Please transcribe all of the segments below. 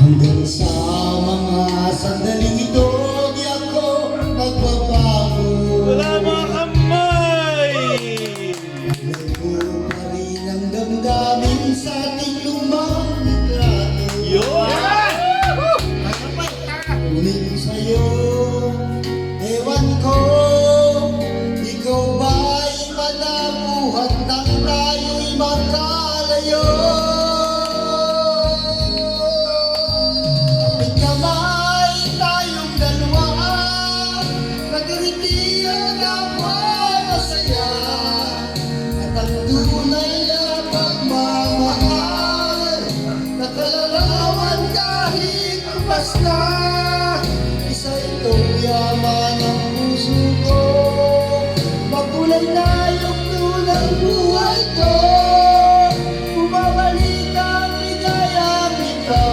Hanggang sa mga sandaling ito, di ako nagbabago. Wala mga kamay! Alam ko pa rin ang damdamin sa ating lumang litrato. Yun! Ngunit sa'yo, ewan ko, ikaw ba'y manabuhat nang tayo'y magkalayo? Kapit kamay tayong dalawa, nagkiriti ang napakasaya, at ang tunay na pagmamahal, nakalarawan kahit basta. Isa itong yaman ng puso ko, makulay na yugto ng buhay ko, bumabalik ang ligayang ito.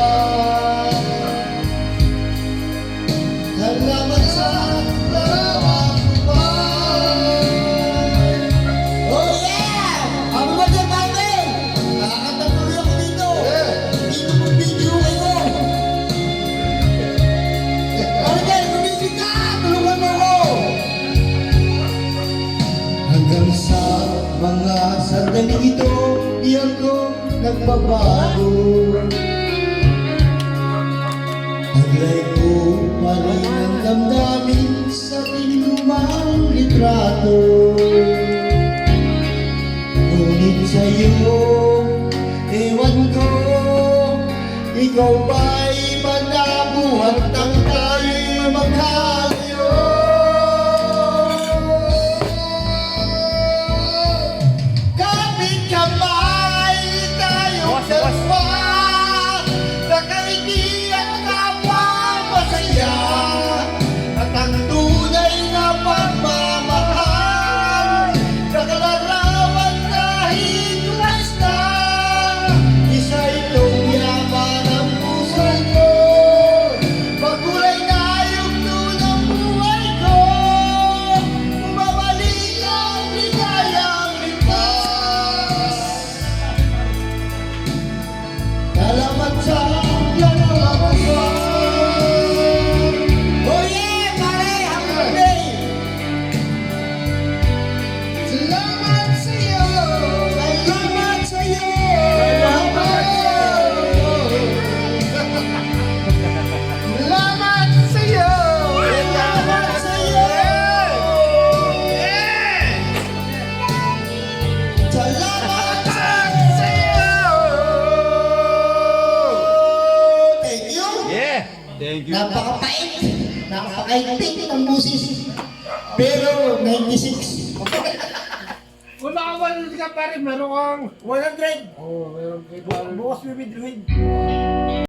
Salamat sa bawat buwan. Oh yeah! Ang mga Marvin! Nakakanta tuloy ako dito! Dito mo video kayo! Marvin, gumising ka! Tulungan mo ko! Hanggang sa mga sandaling ito, di ako nagbabago. Taglay ko pa rin ang damdamin sa ating lumang litrato. Ngunit sa'yo, ewan ko, ikaw ba'y manabuhat nang tayo'y magkalayo? Kapit kamay tayong dalawa, nakangiti at napapasaya, at ang tunay na pagmamahal, nakalarawan kahit basta. Isa itong yaman ng puso ko, makulay na yugto ng buhay ko, bumabalik ang ligayang lipas. Salamat sa dalawang buwan. Oh yeah, pare! Happy birthday! Salamat sa'yo! Salamat sa'yo! Salamat Salamat sa'yo! Salamat sa'yo! Salamat sa'yo! Thank you! Yeah! Thank you. Napakapait! Napakaitik ng busis! Pero 96! Kung naka-100 ka pa rin, meron kang 100! Oo, meron kang Bukas may withdraw.